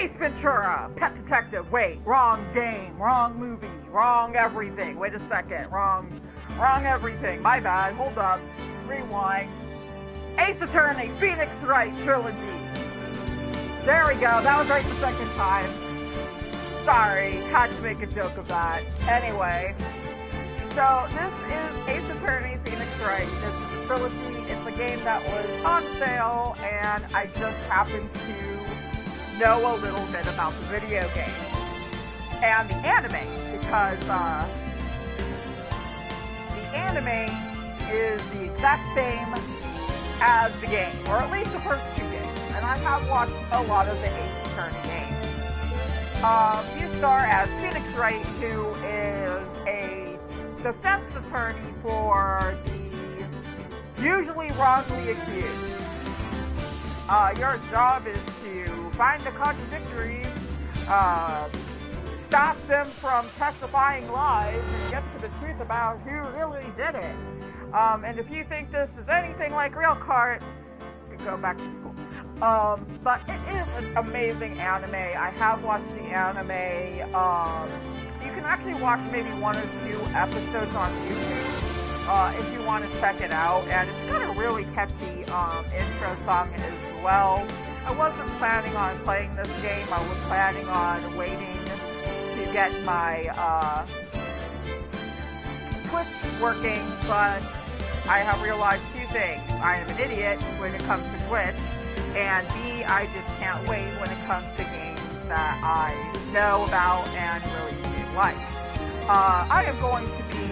Ace Ventura, Pet Detective. Wait, wrong game, wrong movie, wrong everything. Wait a second, wrong everything. My bad. Hold up. Rewind. Ace Attorney, Phoenix Wright trilogy. There we go. That was right the second time. Sorry, had to make a joke of that. Anyway, so this is Ace Attorney, Phoenix Wright. This is a trilogy. It's a game that was on sale, and I just happened to know a little bit about the video game and the anime, because the anime is the exact same as the game, or at least the first two games, and I have watched a lot of the Ace Attorney games. You star as Phoenix Wright, who is a defense attorney for the usually wrongly accused. Your job is to find the contradictories, stop them from testifying lies, and get to the truth about who really did it. And if you think this is anything like Real Cart, you can go back to school. But it is an amazing anime. I have watched the anime. You can actually watch maybe 1 or 2 episodes on YouTube if you want to check it out. And it's got a really catchy intro song as well. I wasn't planning on playing this game. I was planning on waiting to get my Twitch working, but I have realized 2 things. I am an idiot when it comes to Twitch, and B, I just can't wait when it comes to games that I know about and really do like. I am going to be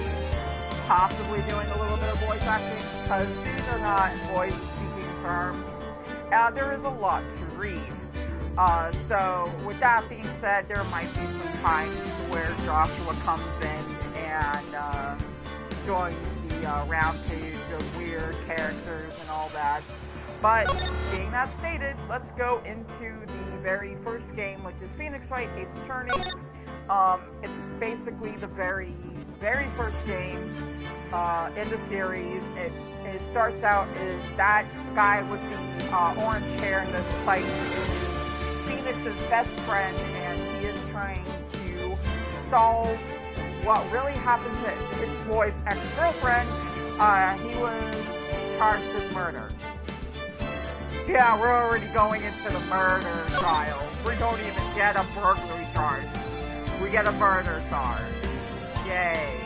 possibly doing a little bit of voice acting, because these are not voice speaking terms. There is a lot to read. So with that being said, there might be some times where Joshua comes in and joins the rampage of weird characters and all that. But being that stated, let's go into the very first game, which is Phoenix Wright Ace Attorney. It's basically the very first game in the series. It starts out as that guy with the orange hair in this fight is Phoenix's best friend, and he is trying to solve what really happened to his boy's ex-girlfriend. He was charged with murder. Yeah, we're already going into the murder trial. We don't even get a burglary charge. We get a murder charge. Yay.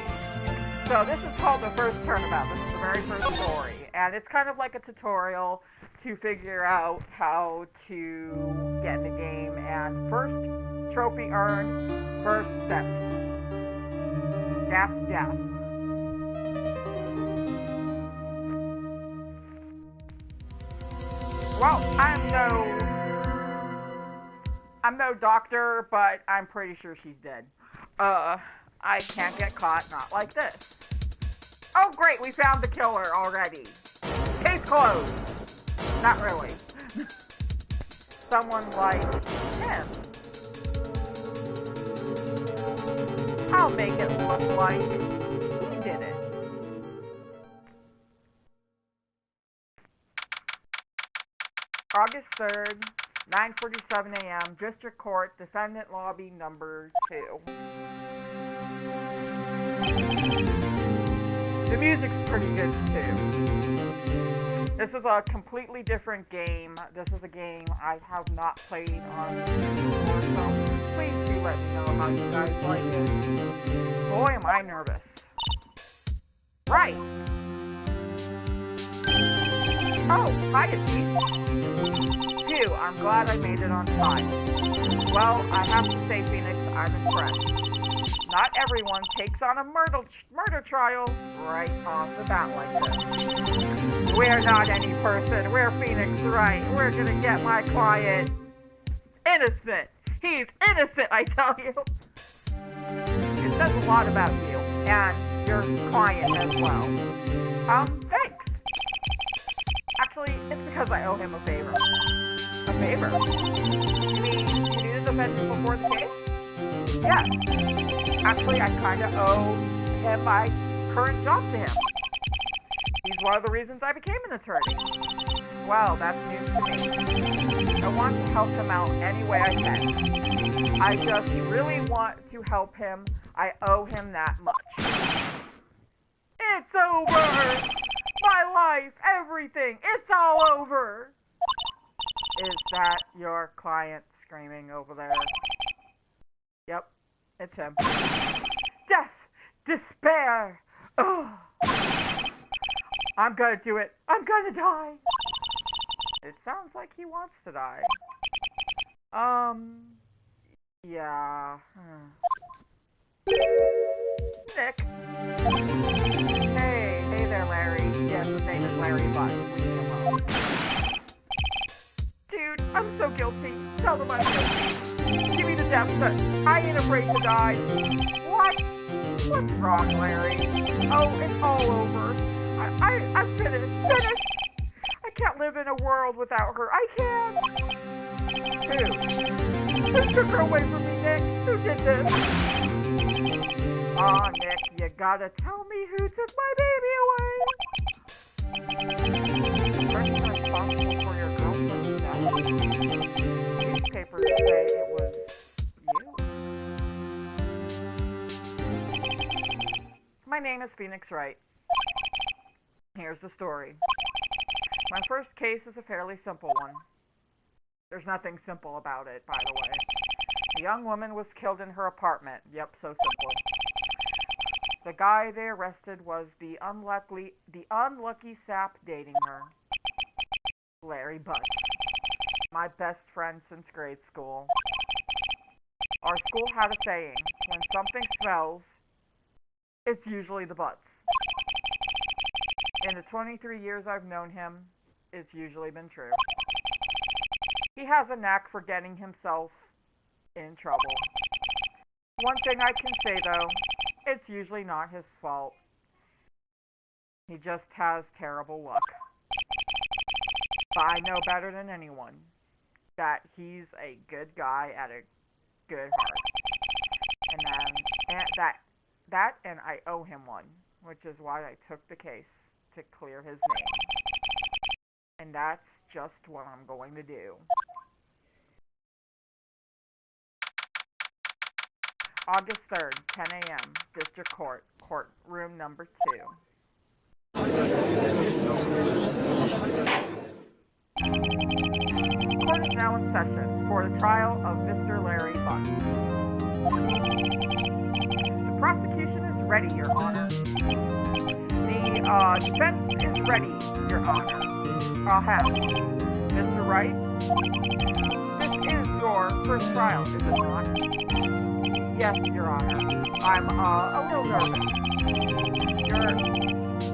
So this is called the first turnabout. This is the very first story. And it's kind of like a tutorial to figure out how to get in the game. And first trophy earned, first step. Death. Well, I'm no doctor, but I'm pretty sure she's dead. I can't get caught, not like this. Oh great, we found the killer already. Case closed. Not really. Someone like him. I'll make it look like he did it. August 3rd, 9:47 a.m., District Court, Defendant Lobby number 2. The music's pretty good too. This is a completely different game. This is a game I have not played on before, so please do let me know how you guys like it. Boy, am I nervous. Right. Oh, hi, Pete. Phew, I'm glad I made it on time. Well, I have to say, Phoenix, I'm impressed. Not everyone takes on a murder trial right off the bat like this. We're not any person. We're Phoenix Wright. We're gonna get my client innocent. He's innocent, I tell you. It says a lot about you and your client as well. Thanks. Actually, it's because I owe him a favor. A favor? You mean you knew the defense before the case? Yeah. Actually, I kinda owe him my current job to him. He's one of the reasons I became an attorney. Well, that's news to me. I want to help him out any way I can. I just really want to help him. I owe him that much. It's over! My life, everything, it's all over! Is that your client screaming over there? Yep, it's him. Death! Despair! Ugh. I'm gonna do it. I'm gonna die. It sounds like he wants to die. Yeah. Nick. Hey there, Larry. Yes, his name is Larry Butt. Dude, I'm so guilty. Tell them I'm guilty. Give me the death sentence. I ain't afraid to die. What? What's wrong, Larry? Oh, it's all over. I'm finished. I can't live in a world without her. I can't. Who took her away from me, Nick? Who did this? Aw, Nick, you gotta tell me who took my baby away. The person responsible for your girlfriend's death. Newspapers say it was you. My name is Phoenix Wright. Here's the story. My first case is a fairly simple one. There's nothing simple about it, by the way. A young woman was killed in her apartment. Yep, so simple. The guy they arrested was the unlucky sap dating her. Larry Butt. My best friend since grade school. Our school had a saying, when something smells, it's usually the butts. In the 23 years I've known him, it's usually been true. He has a knack for getting himself in trouble. One thing I can say, though, it's usually not his fault. He just has terrible luck. But I know better than anyone that he's a good guy at a good heart. And I owe him one, which is why I took the case to clear his name. And that's just what I'm going to do. August 3rd, 10 a.m., District Court, courtroom number 2. Court is now in session for the trial of Mr. Larry Butt. The prosecution is ready, Your Honor. The defense is ready, Your Honor. I'll have Mr. Wright. This is your first trial, is it not? Yes, Your Honor. I'm a little nervous. Your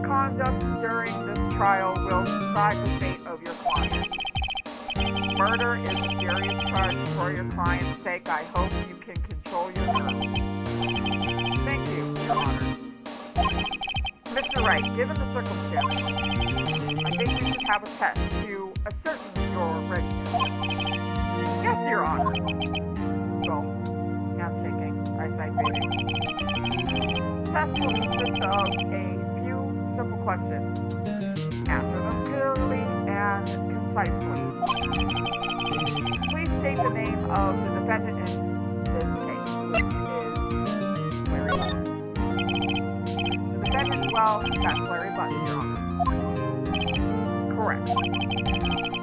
conduct during this trial will decide the fate of your client. Murder is a serious charge for your client's sake. I hope you can control your nerves. Thank you, Your Honor. Mr. Wright, given the circumstances, I think you should have a test to ascertain your readiness. Yes, Your Honor. So, handshaking, eyesight fading. Test will consist of a few simple questions. Answer them clearly and concisely. Please state the name of the defendant in this case, which is Larry Butt. The defendant, well, that's Larry Butt, Your Honor. Correct.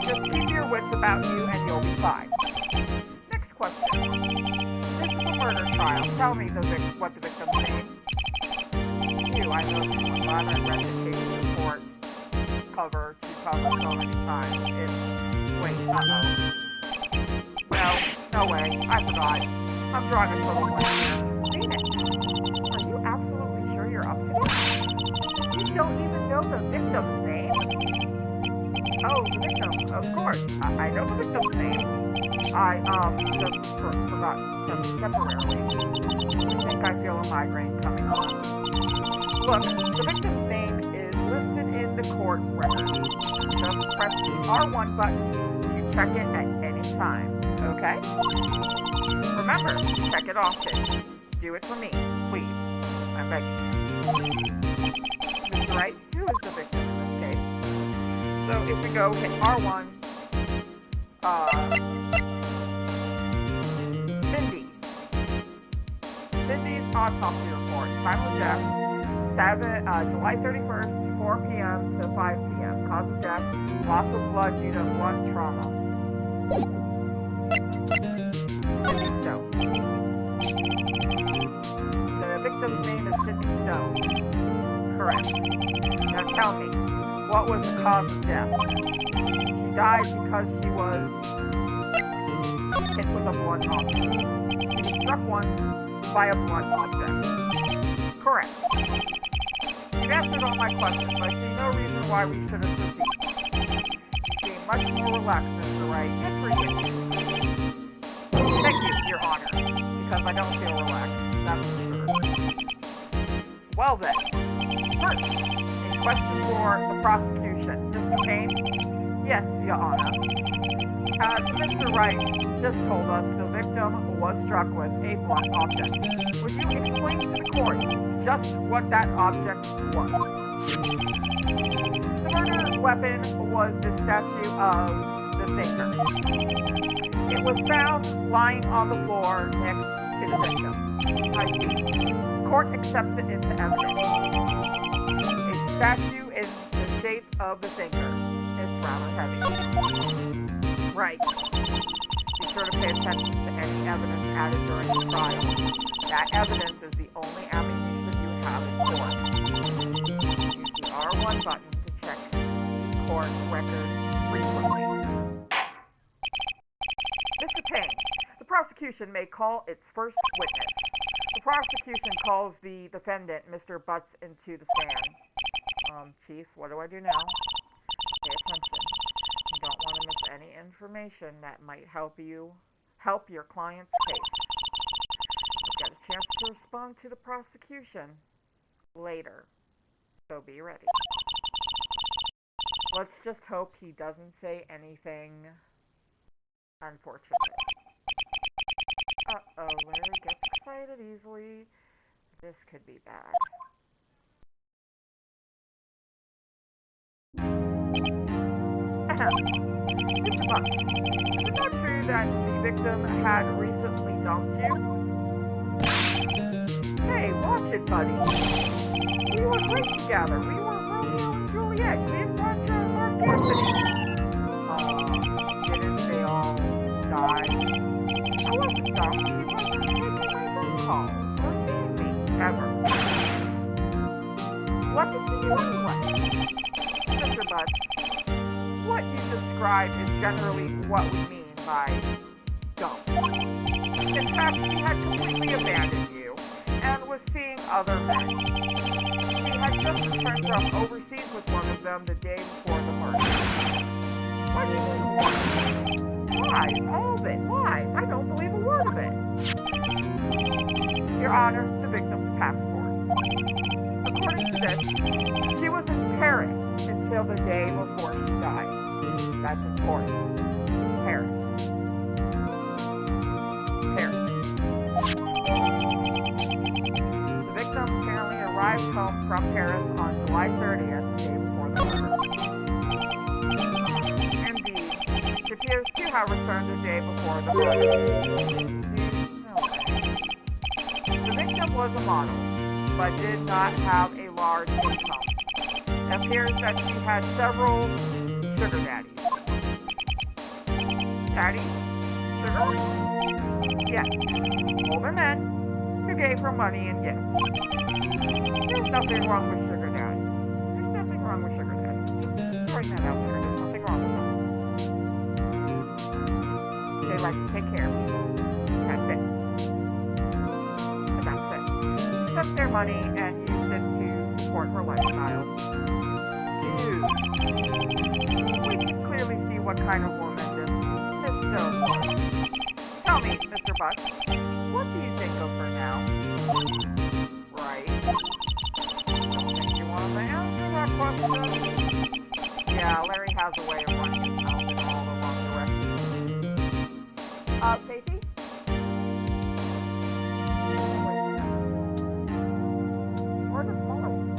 Just keep your wits about you and you'll be fine. Next question. This is a murder trial. Tell me what the victim's name. I know this one. Glad I read the case report cover so many times. Wait, Well, no way. I forgot. I'm driving for the one. Phoenix, are you absolutely sure you're up to this? You don't even know the victim's name? Oh, the victim, of course. I know the victim's name. I, just forgot temporarily. I think I feel a migraine coming on. Look, the victim's name is listed in the court record. Just press the R1 button to check it at any time, okay? Remember, check it often. Do it for me, please. I'm begging you. Mr. Wright, who is the victim in this case? So if we go hit R1, Cindy's autopsy report. Time of death, July 31st, 4 p.m. to 5 p.m. Cause of death, loss of blood due to blunt trauma. Cindy Stone. The victim's name is Cindy Stone. Correct. Now tell me, what was the cause of death? She died because she was hit with a blunt object. She was struck once by a blunt object. Correct. You've answered all my questions, but I see no reason why we shouldn't proceed. You seem much more relaxed, Mr. Wright. Good for you. Thank you, Your Honor, because I don't feel relaxed, that's for sure. Well then, first, a question for the prosecution. Mr. Payne? Yes, Your Honor. As Mr. Wright just told us, the victim was struck with a blunt object. Would you explain to the court just what that object was? The murder weapon was the statue of the thinker. It was found lying on the floor next to the victim. I see. Court accepts it into evidence. A statue in the shape of the thinker is rather heavy. Right. Be sure to pay attention to any evidence added during the trial. That evidence is the only ammunition you have in court. Use the R1 button to check court records frequently. Mr. Payne, the prosecution may call its first witness. The prosecution calls the defendant, Mr. Butts, into the stand. Chief, what do I do now? Pay attention. You don't want to miss any information that might help your client's case. You've got a chance to respond to the prosecution later, so be ready. Let's just hope he doesn't say anything unfortunate. Uh-oh, Larry gets excited easily. This could be bad. Mr. Buck, is it not true that the victim had recently dumped you? Hey, watch it, buddy. We were great together. We were Romeo and Juliet. Cleopatra and Mark Anthony. Didn't they all die? I wasn't dumped. He wasn't taking my phone calls or seeing me, ever. What did you do anyway? Mr. Buck, what you describe is generally what we mean by dump. In fact, she had completely abandoned you and was seeing other men. She had just returned from overseas with one of them the day before the murder. What do you mean? Lies, all of it, lies. I don't believe a word of it. Your Honor, the victim's passport. According to this, she was in Paris until the day before she died. That's important. Paris. The victim apparently arrived home from Paris on July 30th, the day before the murder. Indeed, she appears to have returned the day before the murder. The victim was a model, but did not have a large income. It appears that she had several sugar daddies. Daddy? Sugar? Yes. Older men who gave her money and gifts. There's nothing wrong with sugar daddies. There's nothing wrong with sugar daddies. Just throwing that out there. There's nothing wrong with them. They like to take care of you. That's it. But that's it. She took their money and used it to support her lifestyle. Dude. We can clearly see what kind of woman this Stone was. Tell me, Mr. Buck, what do you think of her now? Right. Don't think you want to answer that question? Yeah, Larry has a way of running his mouth in all the wrong directions. Safety? Or the smaller one?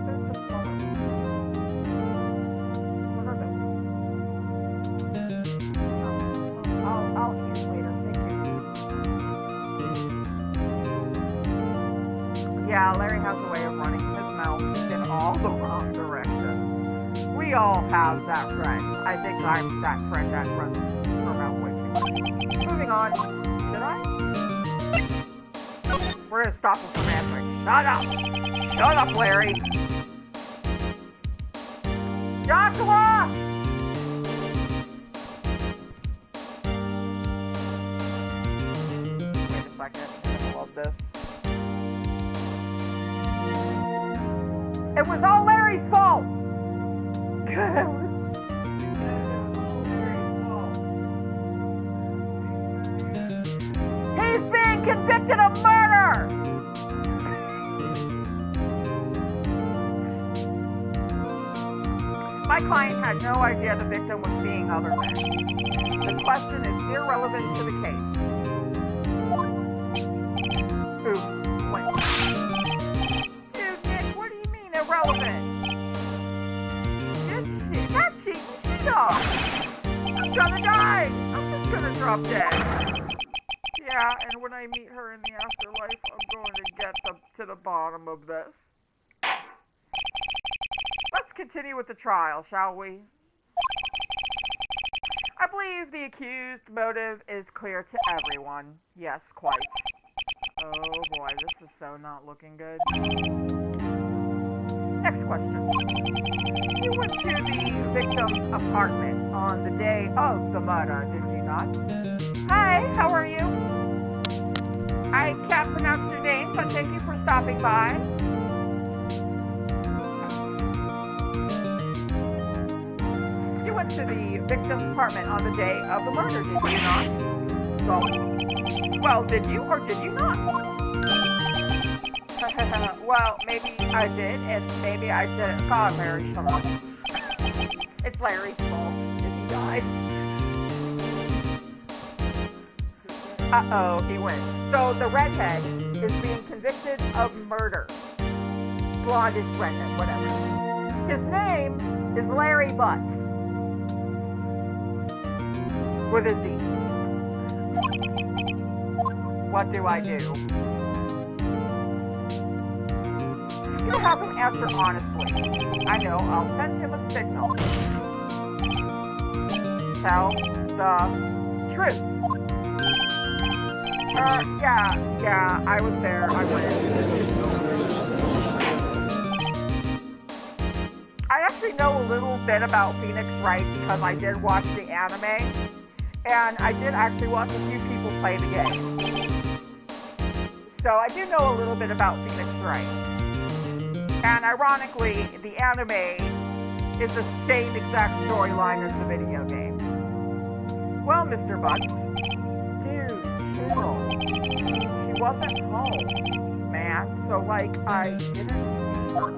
There's the smaller one. What are they? Yeah, Larry has a way of running his mouth in all the wrong directions. We all have that friend. I think I'm that friend that runs her mouth way too much. Moving on. Should I? We're gonna stop him from answering. Shut up! Shut up, Larry! Joshua! Wait a second. I love this. It was all Larry's fault! He's being convicted of murder! My client had no idea the victim was seeing other men. The question is irrelevant to the case. Ooh, what? Dude, Nick, what do you mean irrelevant? That cheating she-dog! I'm gonna die! I'm just gonna drop dead. Yeah, and when I meet her in the afterlife, I'm going to get to the bottom of this. Let's continue with the trial, shall we? I believe the accused motive is clear to everyone. Yes, quite. Oh boy, this is so not looking good. Next question. You went to the victim's apartment on the day of the murder, did you not? Hi, how are you? I can't pronounce your name, but thank you for stopping by. You went to the victim's apartment on the day of the murder, did you not? Well, did you or did you not? Well, maybe I did, and maybe I didn't. God, Larry, shut up. It's Larry's fault if he died. Uh-oh, he wins. So the redhead is being convicted of murder. Blondish redhead, whatever. His name is Larry Butts. With a Z. What do I do? You have him answer honestly. I know, I'll send him a signal. Tell the truth. Yeah, I was there. I went. I actually know a little bit about Phoenix Wright because I did watch the anime, and I did actually watch a few people play the game. So I do know a little bit about Phoenix Wright. And ironically, the anime is the same exact storyline as the video game. Well, Mr. Butts, dude, chill. She wasn't home, man. So, like, I didn't see her.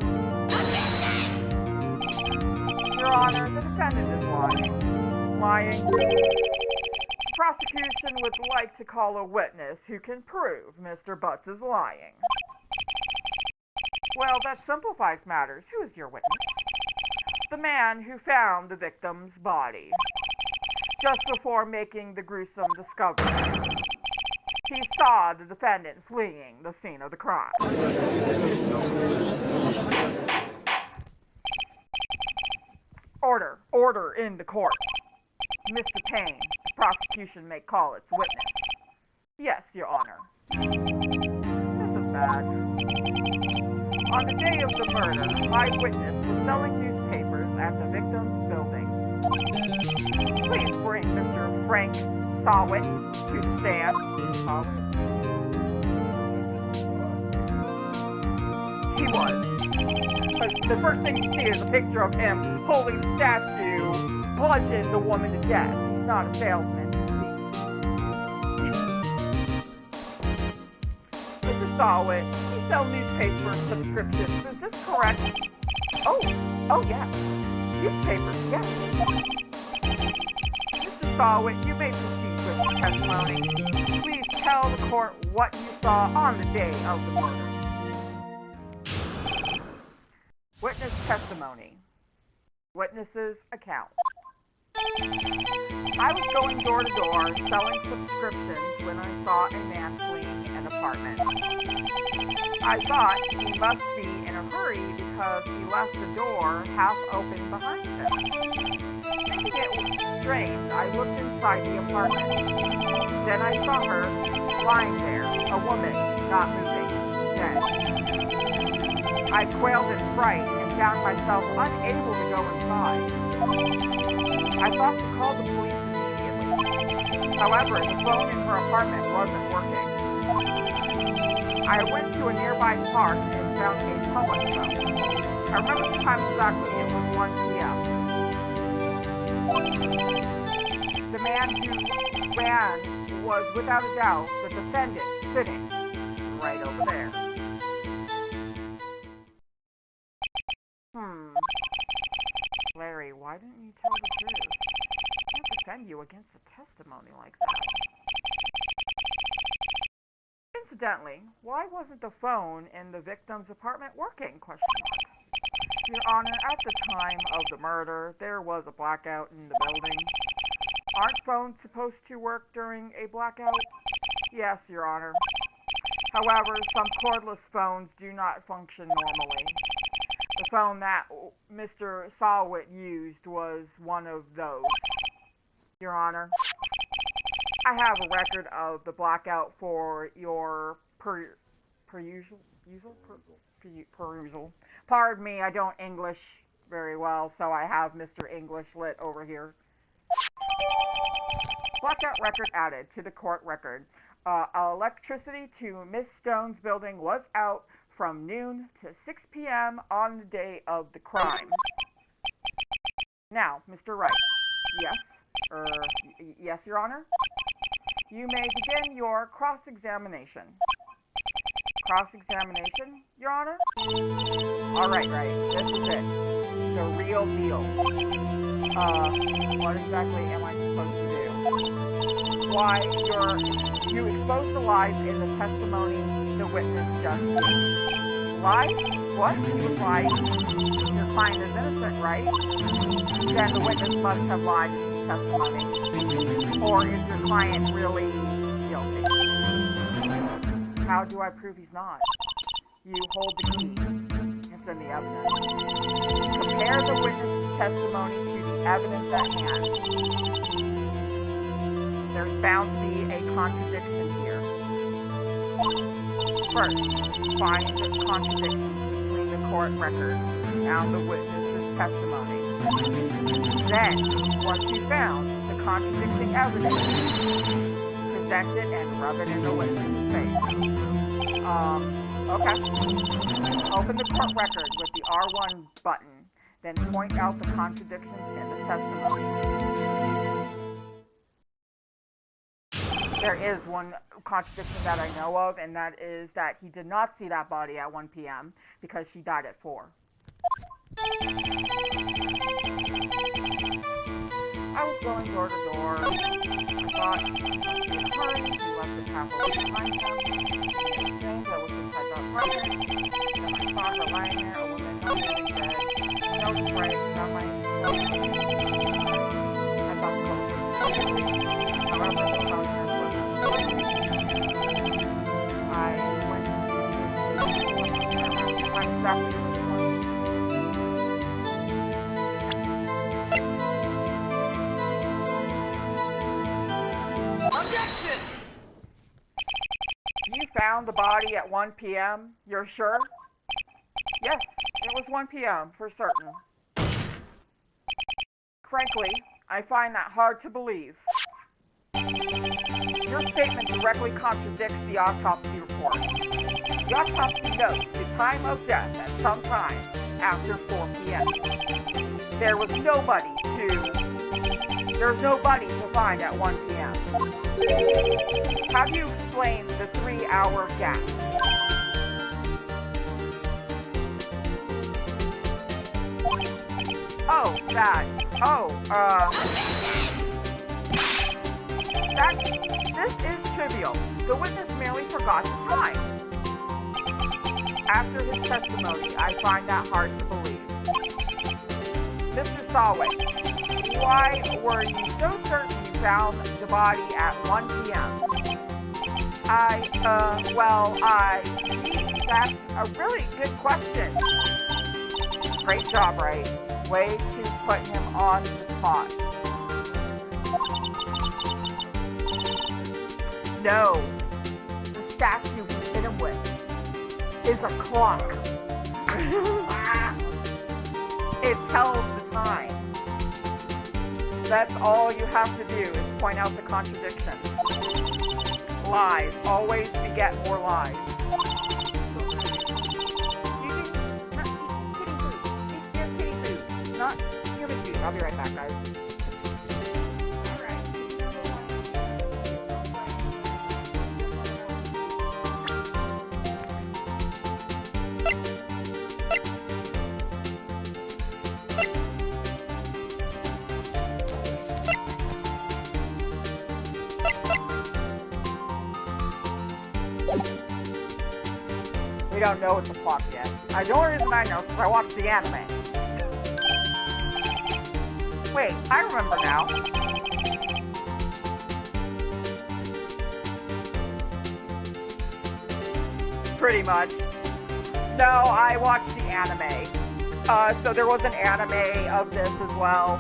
Your Honor, the defendant is lying. Lying. The prosecution would like to call a witness who can prove Mr. Butts is lying. Well, that simplifies matters. Who is your witness? The man who found the victim's body. Just before making the gruesome discovery. He saw the defendant fleeing the scene of the crime. Order in the court. Mr. Payne, the prosecution may call its witness. Yes, Your Honor. This is bad. On the day of the murder, my witness was selling newspapers at the victim's building. Please bring Mr. Frank Sawit to the stand. He was. But the first thing you see is a picture of him holding the statue, bludgeoning the woman to death. He's not a salesman. Mr. Sawit, you sell newspaper subscriptions. Is this correct? Oh yes. Newspapers, yes. Mr. Sawit, you may proceed with your testimony. Please tell the court what you saw on the day of the murder. Witness testimony. Witness's account. I was going door to door selling subscriptions when I saw a man fleeing an apartment. I thought he must be in a hurry because he left the door half open behind him. Thinking it strange, I looked inside the apartment. Then I saw her lying there, a woman, not moving, dead. I quailed in fright and found myself unable to go inside. I thought to call the police immediately. However, the phone in her apartment wasn't working. I went to a nearby park and found a public phone. I remember the time exactly. It was 1 p.m. The man who ran was without a doubt the defendant sitting right over there. Larry, why didn't you tell the truth? I can't defend you against a testimony like that. Incidentally, why wasn't the phone in the victim's apartment working? Your Honor, at the time of the murder, there was a blackout in the building. Aren't phones supposed to work during a blackout? Yes, Your Honor. However, some cordless phones do not function normally. The phone that Mr. Salwit used was one of those. Your Honor, I have a record of the blackout for your perusal. Pardon me, I don't English very well, so I have Mr. English lit over here. Blackout record added to the court record. Electricity to Miss Stone's building was out from noon to 6 p.m. on the day of the crime. Now, Mr. Wright. Yes? Yes, Your Honor? You may begin your cross-examination. Cross-examination, Your Honor? All right, this is it. The real deal. What exactly am I supposed to do? Why, you exposed the lies in the testimony the witness just gave. Lies? What? He was lying? Your client is innocent, right? Then the witness must have lied in his testimony. Or is your client really guilty? How do I prove he's not? You hold the key. It's in the evidence. Compare the witness's testimony to the evidence at hand. There's bound to be a contradiction here. First, find the contradiction between the court record and the witness's testimony. Then, once you found the contradicting evidence, present it and rub it in the witness's face. Okay. Open the court record with the R1 button, then point out the contradictions in the testimony. There is one contradiction that I know of, and that is that he did not see that body at 1 p.m. because she died at 4. I was going door to door. I thought he must be in a hurry. He left the halfway behind him. It was strange. I was inside the apartment. Then I saw her lying there, a woman not living dead. No spray, not my I thought the clothes were however, the phone was I went to the exactly. Objection! You found the body at 1 p.m.? You're sure? Yes, it was 1 p.m. for certain. Frankly, I find that hard to believe. Your statement directly contradicts the autopsy report. The autopsy notes the time of death at some time after 4 p.m. There was nobody to find at 1 p.m. How do you explain the 3-hour gap? This is trivial. The witness merely forgot the time. After his testimony, I find that hard to believe. Mr. Salway, Why were you so certain you found the body at 1 p.m.? That's a really good question. Great job, Wright. Way to put him on the spot. No, the statue he hit him with is a clock. It tells the time. That's all you have to do is point out the contradiction. Lies always beget more lies. Kitty food, not human food. I'll be right back, guys. We don't know it's a clock yet. The only reason I know is because I watched the anime. Wait, I remember now. Pretty much. No, I watched the anime. So there was an anime of this as well.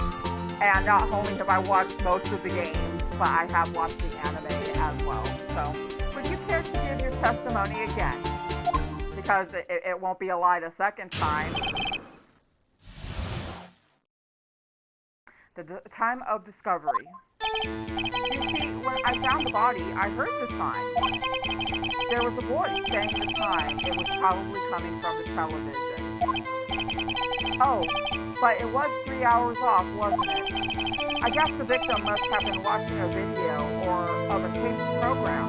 And not only have I watched most of the games, but I have watched the anime as well. So, would you care to give your testimony again? Because it won't be a lie the second time. The time of discovery. You see, when I found the body, I heard the time. There was a voice saying the time. It was probably coming from the television. Oh, but it was 3 hours off, wasn't it? I guess the victim must have been watching a video or of a taped program.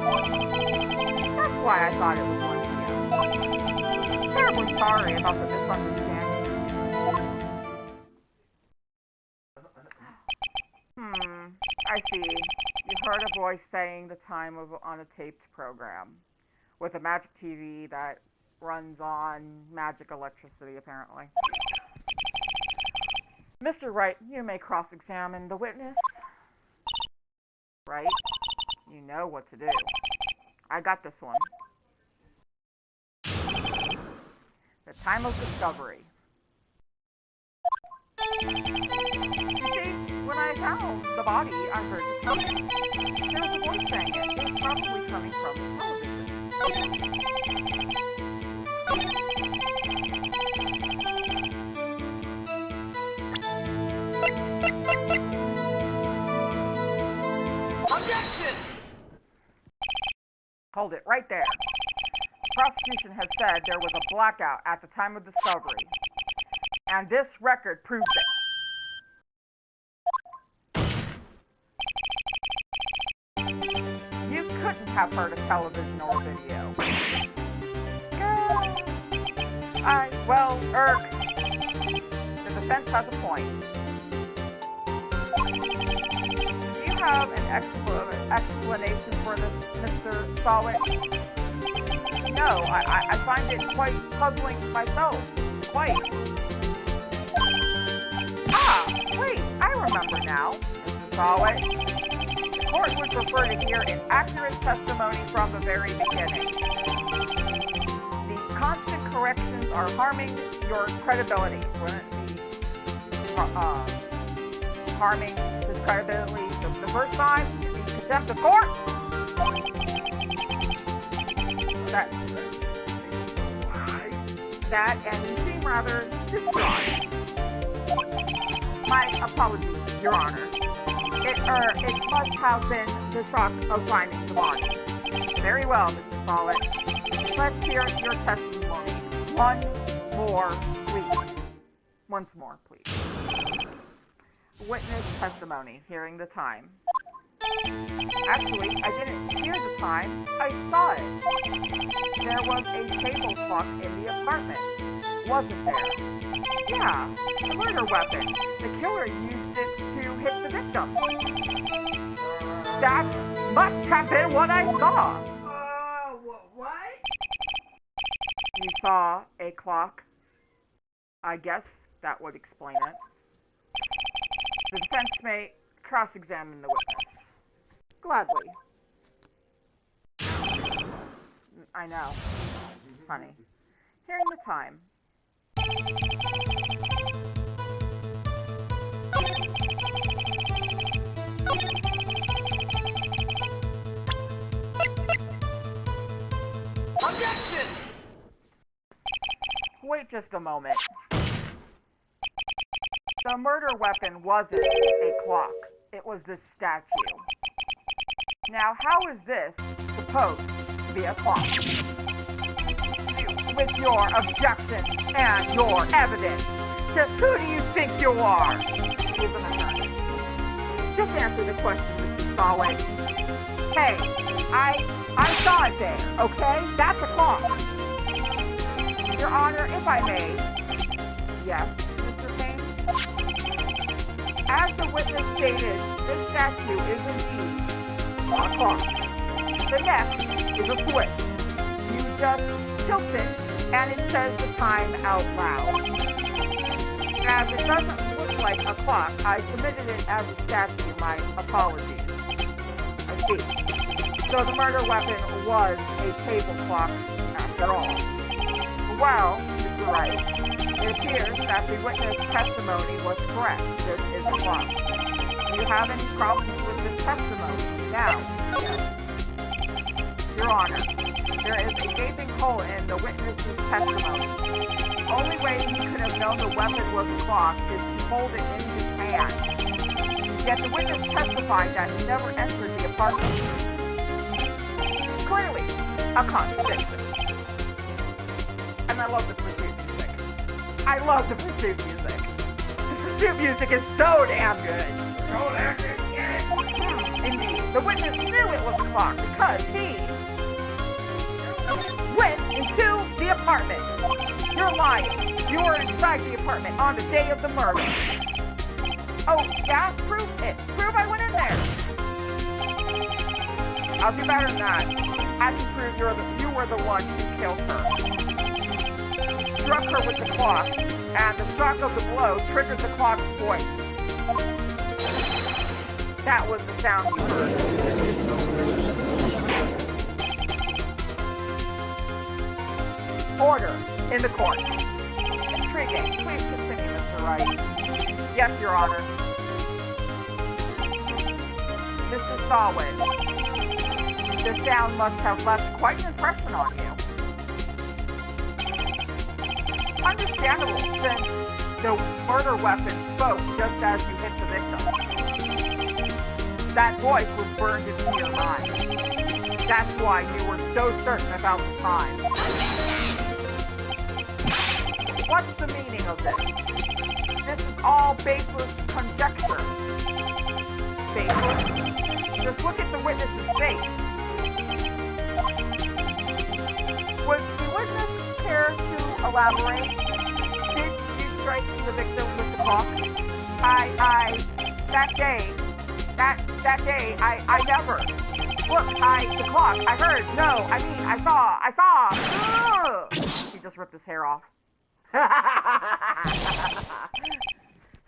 That's why I thought it was 1 p.m. Terribly sorry about the misunderstanding. I see. You heard a voice saying the time on a taped program with a magic TV that runs on magic electricity, apparently. Mr. Wright, you may cross-examine the witness. Right? You know what to do. I got this one. The time of discovery. You see, when I found the body, I heard the time. There was a voice saying it. It was probably coming from the television. Objection! Hold it right there. The prosecution has said there was a blackout at the time of discovery, and this record proves it. You couldn't have heard a television or a video. The defense has a point. Do you have an explanation for this, Mr. Solid? No, I find it quite puzzling myself. Quite. Ah, wait, I remember now, Mr. Solid. The court would prefer to hear an accurate testimony from the very beginning. The constant corrections are harming your credibility. Wouldn't it be harming his credibility the first time? It'd be contempt of court? That, and you seem rather distraught. My apologies, Your Honor. It must have been the shock of finding the body. Very well, Mr. Follett. Let's hear your testimony. Once more, please. Witness testimony, hearing the time. Actually, I didn't hear the time, I saw it. There was a table clock in the apartment, wasn't there? Yeah, the murder weapon. The killer used it to hit the victim. That must have been what I saw. What? You saw a clock? I guess that would explain it. The defense may cross-examine the witness. Gladly. I know. Funny. Hearing the time. Objection! Wait just a moment. The murder weapon wasn't a clock. It was this statue. Now, how is this supposed to be a clock? With your objections and your evidence, just who do you think you are? He's an attorney. Just answer the question, Mr. Stallworth. Hey, I saw it there, okay? That's a clock. Your Honor, if I may. Yes, Mr. Payne? As the witness stated, this statue is indeed a clock. The next is a switch. You just tilt it, and it says the time out loud. As it doesn't look like a clock, I submitted it as a statue. My apologies. I see. So the murder weapon was a table clock after all. Well, Mr. Wright, it appears that the witness testimony was correct. This is a clock. Do you have any problems with this testimony? Now, yes. Your Honor, there is a gaping hole in the witness's testimony. The only way he could have known the weapon was a clock is to hold it in his hand. Yet the witness testified that he never entered the apartment. Clearly, a contradiction. And I love the pursuit music. I love the pursuit music. The pursuit music is so damn good. Don't have to get it. Indeed, the witness knew it was a clock because he went into the apartment. You're lying. You were inside the apartment on the day of the murder. Oh, yeah? Prove it. Prove I went in there. I'll do better than that. I can prove you were the one who killed her. Struck her with the clock, and the shock of the blow triggered the clock's voice. That was the sound you heard. Order in the court. Intriguing. Please continue, Mr. Wright. Yes, Your Honor. Mr. Stallworth, the sound must have left quite an impression on you. Understandable, since the murder weapon spoke just as you hit the victim. That voice was burned into your mind. That's why you were so certain about the time. What's the meaning of this? This is all baseless conjecture. Baseless? Just look at the witness's face. Would the witness care to elaborate? Did you strike the victim with the clock? That day, I never. Look, the clock, I heard, no, I mean, I saw. Ugh. He just ripped his hair off.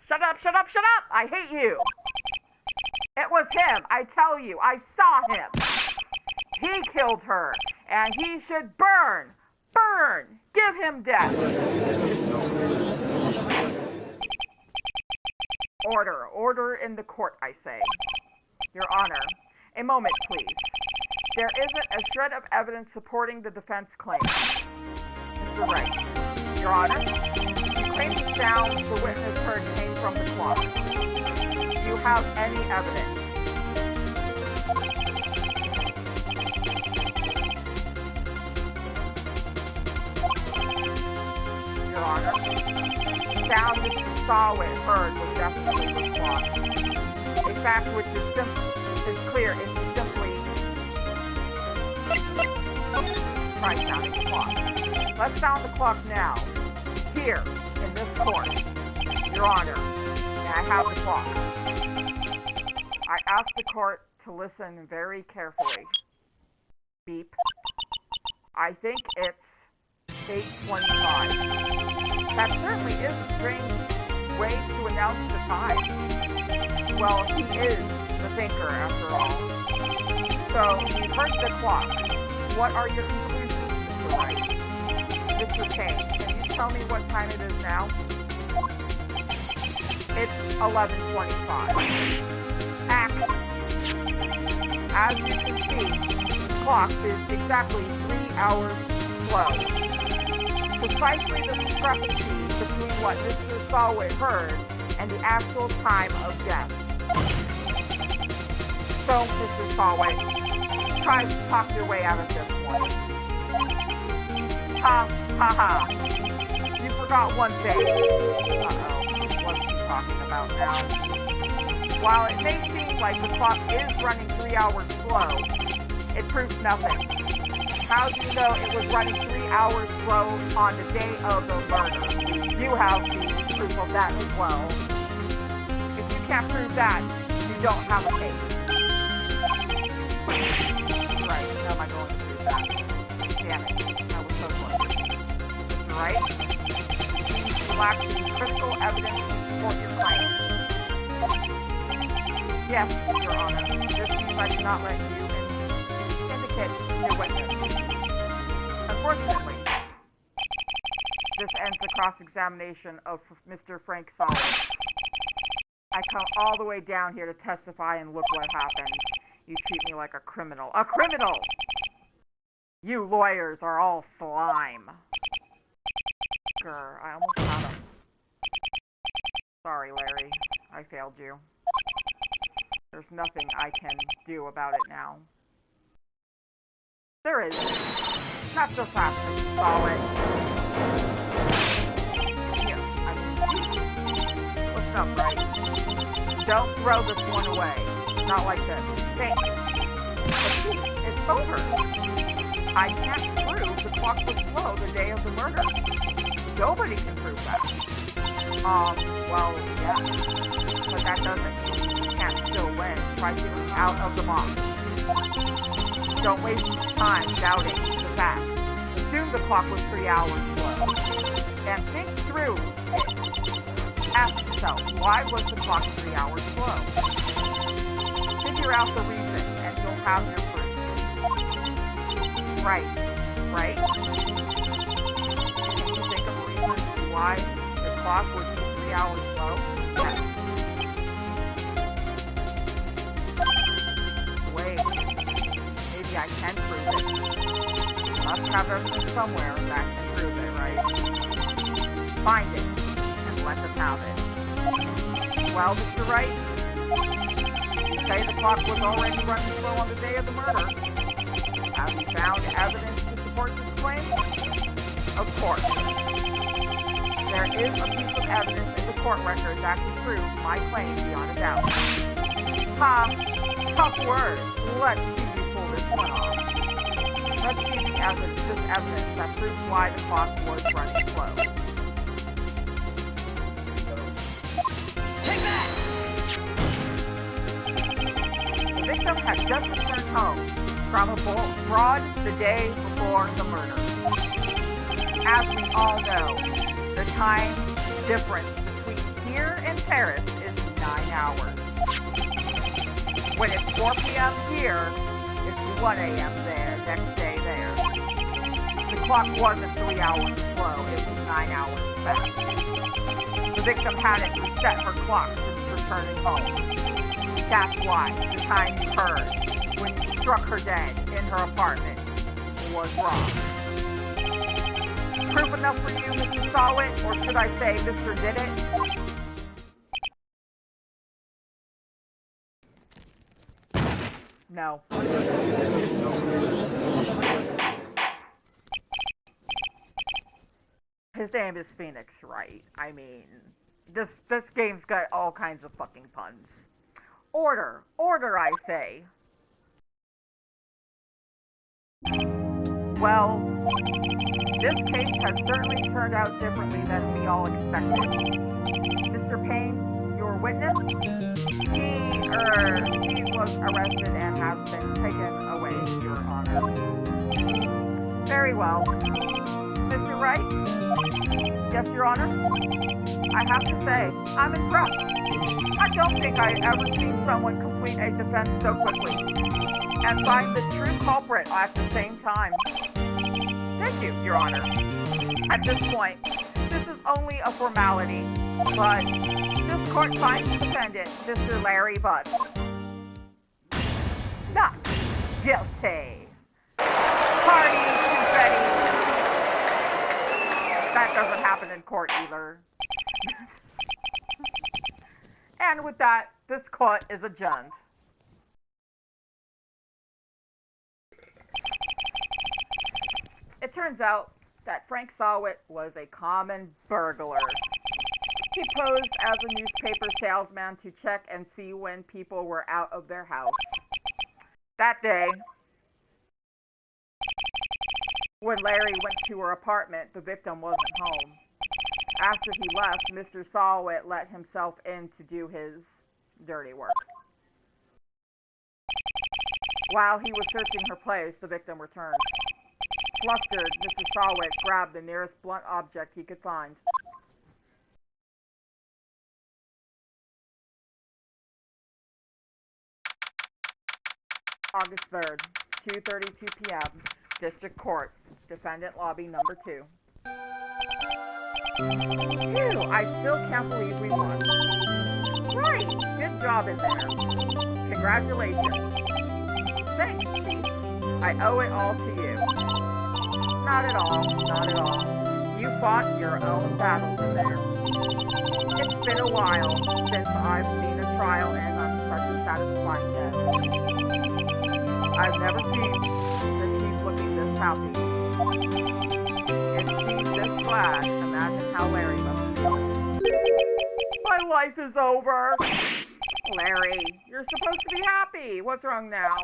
Shut up, I hate you. It was him, I tell you, I saw him. He killed her, and he should burn, give him death. Order in the court, I say. Your Honor, a moment, please. There isn't a shred of evidence supporting the defense claim. Mr. Wright, Your Honor, you claim the sound the witness heard came from the clock. Do you have any evidence? Your Honor, the sound Mr. Stallworth heard was definitely the clock. A fact which is clear if you simply try sounding the clock. Let's sound the clock now, here, in this court. Your Honor, may I have the clock? I ask the court to listen very carefully. Beep. I think it's 8:25. That certainly is a strange way to announce the time. Well, he is the thinker, after all. So, you've heard the clock. What are your conclusions, Mr. Wright? Mr. Payne, can you tell me what time it is now? It's 11:25. Action. As you can see, the clock is exactly 3 hours slow. Precisely the discrepancy between what Mr. Sawit heard and the actual time of death. So, Mr. Sawit, try to talk your way out of this one. Ha, ha, ha. You forgot one thing. Uh-oh, what's he talking about now? While it may seem like the clock is running 3 hours slow, it proves nothing. How do you know it was running 3 hours slow on the day of the murder? You have the proof of that as well. If you can't prove that, you don't have a case. Right, how am I going to prove that? Damn it, that was so close. Right? You lack the critical evidence to support your claim. Yes, Your Honor, this means I cannot let you indicate your witness. Unfortunately, this ends the cross-examination of Mr. Frank Solomon. I come all the way down here to testify, and look what happened. You treat me like a criminal. A criminal! You lawyers are all slime. Grr, I almost had him. Sorry, Larry. I failed you. There's nothing I can do about it now. There is. Not so fast, Mr. Solid. Here, what's up, Wright? Don't throw this one away. Not like this. Thank you. But see, it's over. I can't prove the clock was slow the day of the murder. Nobody can prove that. Well, yeah. But that doesn't mean you can't still win by getting out of the box. Don't waste time doubting the facts. Assume the clock was 3 hours slow. And think through it. Ask yourself, why was the clock 3 hours slow? Figure out the reason, and you'll have your proof. Right. Right? Can you think of a reason why the clock would be 3 hours slow? Yes. Wait. Maybe I can prove it. Must have evidence somewhere that can prove it, right? Find it, and let us have it. Well, Mr. Wright, you say the clock was already running slow on the day of the murder. Have you found evidence to support this claim? Of course. There is a piece of evidence in the court record that can prove my claim beyond a doubt. Ha! Tough word. Let's see you pull this one off. Let's see the evidence, this evidence that proves why the clock was running slow. Take that! The victim had just returned home from abroad the day before the murder. As we all know, the time difference between here and Paris is 9 hours. When it's 4 p.m. here, it's 1 a.m. there, next day there. The clock wasn't 3 hours slow, it was 9 hours fast. The victim hadn't reset her clock since returning home. That's why the time you heard when you struck her dead in her apartment was wrong. Proof enough for you, Mr. Sawit, or should I say Mr. Did It? No. His name is Phoenix, right? I mean, this game's got all kinds of fucking puns. Order! Order, I say! Well, this case has certainly turned out differently than we all expected. Mr. Payne, your witness? He was arrested and has been taken away, Your Honor. Very well. Mr. Wright? Yes, Your Honor? I have to say, I'm impressed. I don't think I've ever seen someone complete a defense so quickly and find the true culprit at the same time. Thank you, Your Honor. At this point, this is only a formality, but this court finds the defendant, Mr. Larry Butt, not guilty. Party confetti. That doesn't happen in court either. And with that, this court is adjourned. It turns out that Frank Sawit was a common burglar. He posed as a newspaper salesman to check and see when people were out of their house. That day, when Larry went to her apartment, the victim wasn't home. After he left, Mr. Sawit let himself in to do his dirty work. While he was searching her place, the victim returned. Flustered, Mr. Sawit grabbed the nearest blunt object he could find. August 3rd, 2:32 p.m., District Court, Defendant Lobby Number 2. Phew, I still can't believe we won. Right, good job in there. Congratulations. Thanks, Chief. I owe it all to you. Not at all, not at all. You fought your own battles in there. It's been a while since I've seen a trial end on such a satisfying note. I've never seen the Chief looking this happy. If she's this glad, imagine how Larry must feel. My life is over. Larry, you're supposed to be happy. What's wrong now?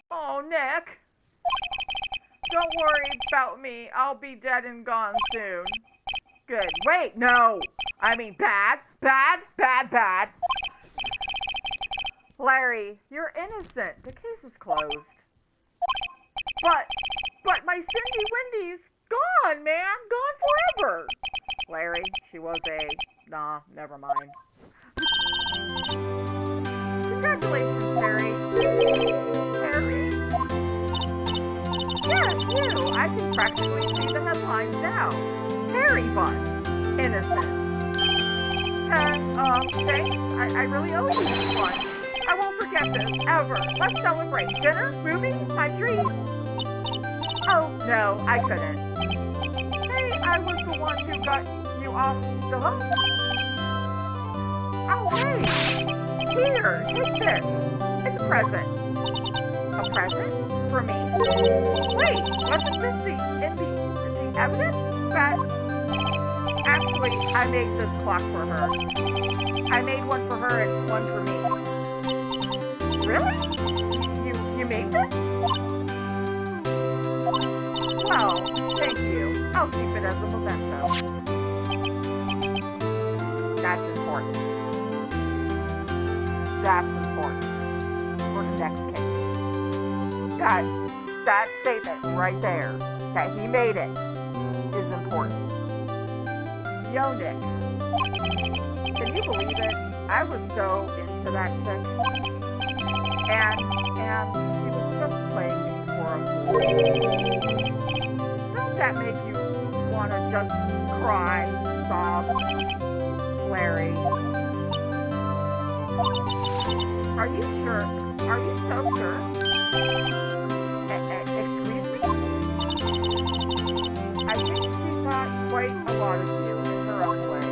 Oh, Nick. Don't worry about me. I'll be dead and gone soon. Good. Wait, no. I mean bad. Larry, you're innocent. The case is closed. But my Cindy Wendy's gone, man. Gone forever. Larry, she was a... Nah, never mind. Congratulations, Harry. Harry? Yes, you. I can practically see the headlines now. Harry Butt. Innocent. Thanks. I really owe you this one. I won't forget this, ever. Let's celebrate. Dinner? Movie? My dream? Oh, no, I couldn't. Hey, I was the one who got you off the hook. Oh, hey. Here, take this. It's a present. A present? For me? Wait, wasn't this in the evidence? Actually, I made this clock for her. I made one for her and one for me. Really? You made this? Well, thank you. I'll keep it as a memento. That's important. That's important for the next case. That statement right there, that he made it, is important. Yo, Nick. Can you believe it? I was so into that chick. And she was just playing me for a fool. Don't that make you want to just cry, sob, Larry? Are you sure? Are you so sure? Excuse me? I think she thought quite a lot of you in her own way.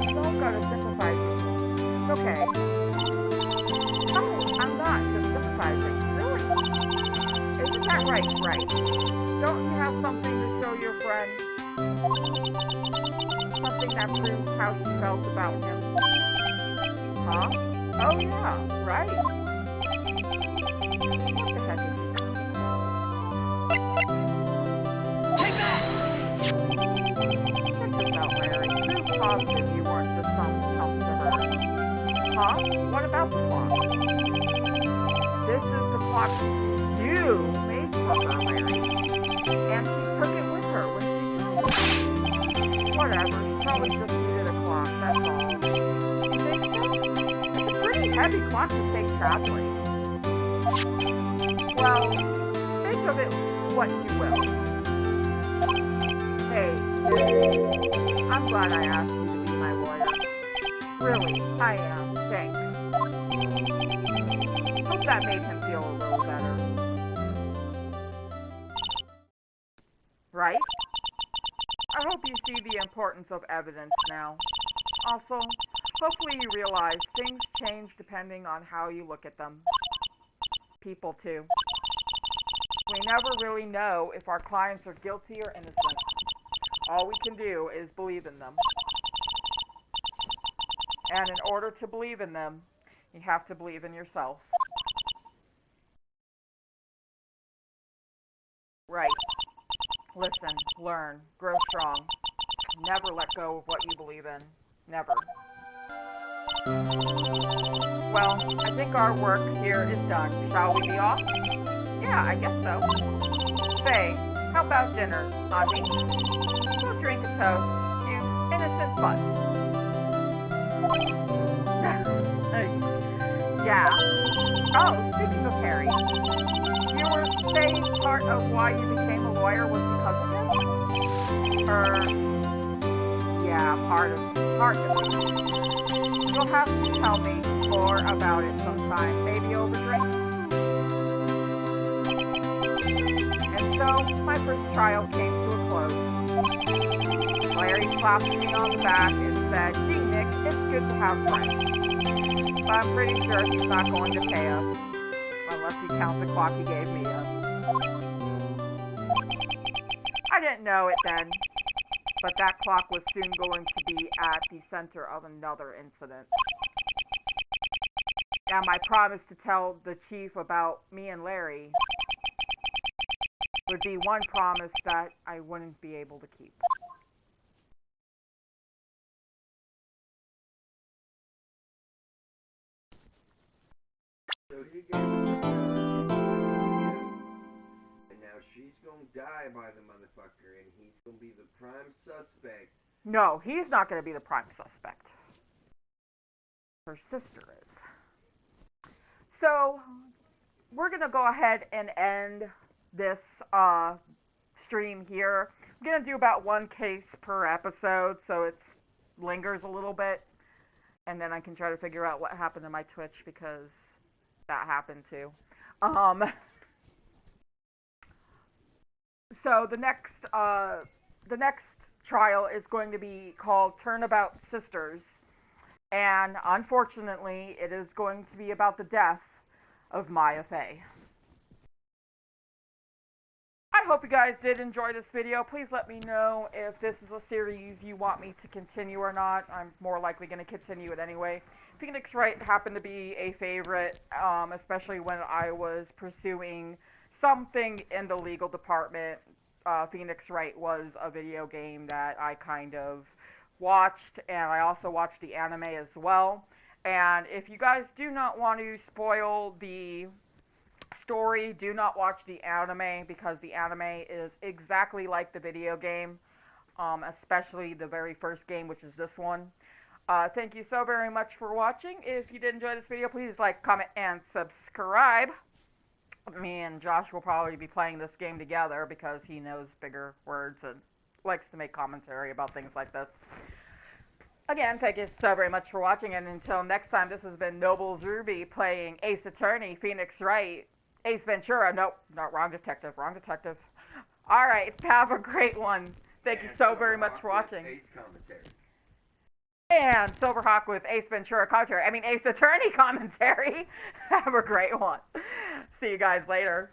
You don't gotta sympathize with me. It's okay. Oh, I'm not just sympathizing. Really? Isn't that right? Don't you have something to show your friend? Something that proves how she felt about him? Huh? Oh yeah, right. What the heck is he talking about? Take that! Check this out, Larry. Prove positive you weren't just some chump to her. Huh? What about the clock? This is the clock you made for her, Larry. And she took it with her when she traveled. Whatever, she probably just needed a clock, that's all. You think so? It's a pretty heavy clock to take traveling. Well, think of it what you will. Hey, I'm glad I asked you to be my lawyer. Really, I am. Thanks. Hope that made him feel a little better. Right? I hope you see the importance of evidence now. Also, hopefully you realize things change depending on how you look at them. People too. We never really know if our clients are guilty or innocent. All we can do is believe in them. And in order to believe in them, you have to believe in yourself. Right. Listen, learn, grow strong. Never let go of what you believe in. Never. Well, I think our work here is done. Shall we be off? Yeah, I guess so. Say, how about dinner, Ozzy? We'll drink a toast to innocent fun. Yeah. Oh, speaking of Harry, you were saying part of why you became a lawyer was because of him? Yeah, part of it. You'll have to tell me more about it sometime, maybe over drinks. And so, my first trial came to a close. Larry slapped me on the back and said, "Gee, Nick, it's good to have friends. But I'm pretty sure he's not going to pay us, unless you count the clock he gave me us." I didn't know it then, but that clock was soon going to be at the center of another incident. And my promise to tell the chief about me and Larry would be one promise that I wouldn't be able to keep. So he gave her, and now she's gonna die by the motherfucker, and he's gonna be the prime suspect. No, he's not going to be the prime suspect. Her sister is. So, we're going to go ahead and end this stream here. I'm going to do about one case per episode, so it lingers a little bit. And then I can try to figure out what happened to my Twitch, because that happened too. So the next trial is going to be called Turnabout Sisters, and unfortunately, it is going to be about the death of Maya Fey. I hope you guys did enjoy this video. Please let me know if this is a series you want me to continue or not. I'm more likely going to continue it anyway. Phoenix Wright happened to be a favorite, especially when I was pursuing something in the legal department. Phoenix Wright was a video game that I kind of watched, and I also watched the anime as well. And if you guys do not want to spoil the story, do not watch the anime, because the anime is exactly like the video game, especially the very first game, which is this one. Thank you so very much for watching. If you did enjoy this video, please like, comment, and subscribe. Me and Josh will probably be playing this game together because he knows bigger words and likes to make commentary about things like this. Again, thank you so very much for watching, and until next time, this has been Nobles Ruby playing Ace Attorney, Phoenix Wright, Ace Ventura. Nope, not wrong detective, wrong detective. Alright, have a great one. Thank you so very much for watching. Ace commentary. And Silverhawk with Ace Ventura commentary. I mean, Ace Attorney commentary. Have a great one. See you guys later.